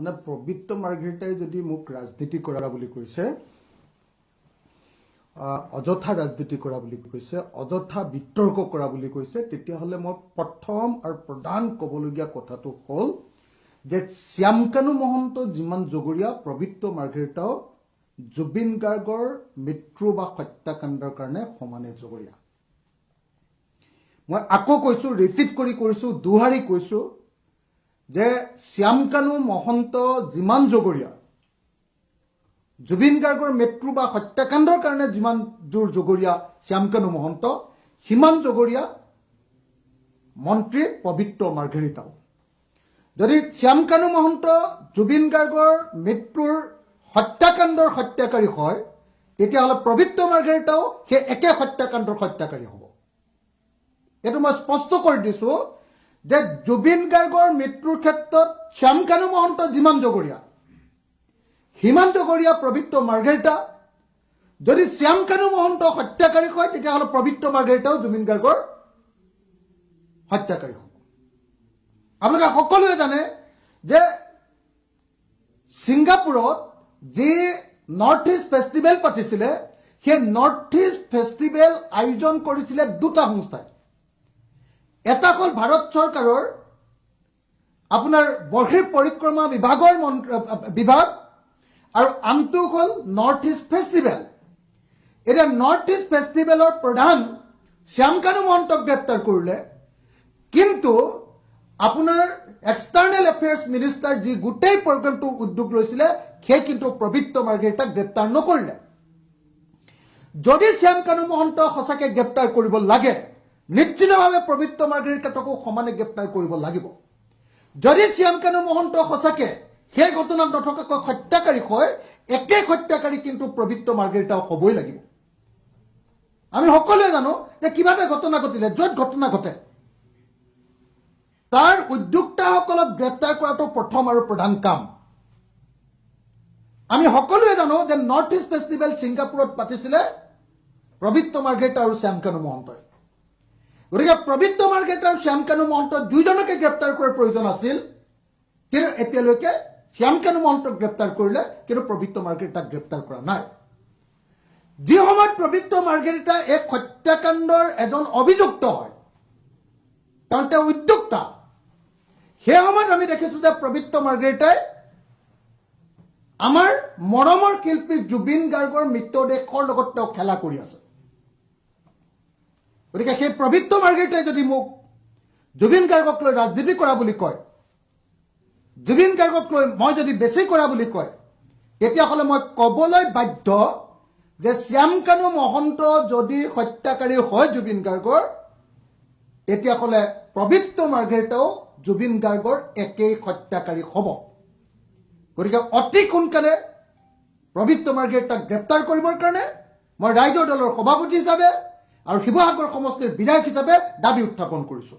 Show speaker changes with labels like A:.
A: মানে পবিত্ৰ মাৰ্ঘেৰিটাই যদি মোক ৰাজনীতি কৰা বুলি কৈছে, অযথা ৰাজনীতি কৰা বুলি কৈছে, অযথা বিতৰ্ক কৰা বুলি কৈছে, তেতিয়াহ'লে মই প্ৰথম আৰু প্ৰধান ক'বলগীয়া কথাটো হ'ল যে শ্যামকানু মহন্ত যিমান জগৰীয়া, পবিত্ৰ মাৰ্ঘেৰিটাও জুবিন গাৰ্গৰ মৃত্যু বা হত্যাকাণ্ডৰ কাৰণে সমানে জগৰীয়া। মই আকৌ কৈছো, ৰিপিট কৰি কৈছো, দুহাৰি কৈছো যে শ্যামকানু মহন্ত যিমান জগৰীয়া, জুবিন গাৰ্গৰ মৃত্যু বা হত্যাকাণ্ডৰ কাৰণে যিমান দূৰ জগৰীয়া শ্যামকানু মহন্ত, সিমান জগৰীয়া মন্ত্ৰী পবিত্ৰ মাৰ্ঘেৰিটাও। যদি শ্যামকানু মহন্ত জুবিন গাৰ্গৰ মৃত্যুৰ হত্যাকাণ্ডৰ হত্যাকাৰী হয়, তেতিয়াহ'লে পবিত্ৰ মাৰ্ঘেৰিটাও সেই একে হত্যাকাণ্ডৰ হত্যাকাৰী হ'ব। এইটো মই স্পষ্ট কৰি দিছো যে জুবিন গাৰ্গৰ মৃত্যুৰ ক্ষেত্ৰত শ্যামকানু মহন্ত যিমান জগৰীয়া, সিমান জগৰীয়া পবিত্ৰ মাৰ্ঘেৰিটা। যদি শ্যামকানু মহন্ত হত্যাকাৰী হয়, তেতিয়াহ'লে পবিত্ৰ মাৰ্ঘেৰিটাও জুবিন গাৰ্গৰ হত্যাকাৰী হ'ব। আপোনালোকে সকলোৱে জানে যে ছিংগাপুৰত যি নৰ্থ ইষ্ট ফেষ্টিভেল পাতিছিলে, সেই নৰ্থ ইষ্ট ফেষ্টিভেল আয়োজন কৰিছিলে দুটা সংস্থাই। এটা হ'ল ভাৰত চৰকাৰৰ আপোনাৰ বৰ্হিৰ পৰিক্ৰমা বিভাগৰ বিভাগ, আৰু আনটো হ'ল নৰ্থ ইষ্ট ফেষ্টিভেল। এতিয়া নৰ্থ ইষ্ট ফেষ্টিভেলৰ প্ৰধান শ্যামকানু মহন্তক গ্ৰেপ্তাৰ কৰিলে, কিন্তু আপোনাৰ এক্সটাৰ্নেল এফেয়াৰ্ছ মিনিষ্টাৰ যি গোটেই প্ৰগ্ৰামটো উদ্যোগ লৈছিলে, সেই কিন্তু পবিত্ৰ মাৰ্ঘেৰিটাক গ্ৰেপ্তাৰ নকৰিলে। যদি শ্যামকানু মহন্ত সঁচাকৈ গ্ৰেপ্তাৰ কৰিব লাগে, নিশ্চিতভাৱে পবিত্ৰ মাৰ্ঘেৰিটাকো সমানে গ্ৰেপ্তাৰ কৰিব লাগিব। যদি শ্যামকানু মহন্ত সঁচাকৈ সেই ঘটনাত নথকাকৈ হত্যাকাৰী হয়, একে হত্যাকাৰী কিন্তু পবিত্ৰ মাৰ্ঘেৰিটাও হ'বই লাগিব। আমি সকলোৱে জানো যে কিবা এটা ঘটনা ঘটিলে, য'ত ঘটনা ঘটে, তাৰ উদ্যোক্তাসকলক গ্ৰেপ্তাৰ কৰাটো প্ৰথম আৰু প্ৰধান কাম। আমি সকলোৱে জানো যে নৰ্থ ইষ্ট ফেষ্টিভেল ছিংগাপুৰত পাতিছিলে পবিত্ৰ মাৰ্ঘেৰিটা আৰু শ্যামকানু মহন্তই। গতিকে পবিত্ৰ মাৰ্ঘেৰিটা আৰু শ্যামকানু মহন্ত দুইজনকে গ্ৰেপ্তাৰ কৰাৰ প্ৰয়োজন আছিল, কিন্তু এতিয়ালৈকে শ্যামকানু মহন্তক গ্ৰেপ্তাৰ কৰিলে, কিন্তু পবিত্ৰ মাৰ্ঘেৰিটাক গ্ৰেপ্তাৰ কৰা নাই। যি সময়ত পবিত্ৰ মাৰ্ঘেৰিটা এক হত্যাকাণ্ডৰ এজন অভিযুক্ত হয়, কাৰণ তেওঁ উদ্যোক্তা, সেই সময়ত আমি দেখিছো যে পবিত্ৰ মাৰ্ঘেৰিটাই আমাৰ মৰমৰ শিল্পী জুবিন গাৰ্গৰ মৃতদেহৰ লগত তেওঁ খেলা কৰি আছে। গতিকে সেই পবিত্ৰ মাৰ্ঘেৰিটাই যদি মোক জুবিন গাৰ্গক লৈ ৰাজনীতি কৰা বুলি কয়, জুবিন গাৰ্গক লৈ মই যদি বেছি কৰা বুলি কয়, তেতিয়াহ'লে মই ক'বলৈ বাধ্য যে শ্যামকানু মহন্ত যদি হত্যাকাৰী হয় জুবিন গাৰ্গৰ, তেতিয়াহ'লে পবিত্ৰ মাৰ্ঘেৰিটাও জুবিন গাৰ্গৰ একেই হত্যাকাৰী হ'ব। গতিকে অতি সোনকালে পবিত্ৰ মাৰ্ঘেৰিটাক গ্ৰেপ্তাৰ কৰিবৰ কাৰণে মই ৰাইজৰ দলৰ সভাপতি হিচাপে আৰু শিৱসাগৰ সমষ্টিৰ বিধায়ক হিচাপে দাবী উত্থাপন কৰিছো।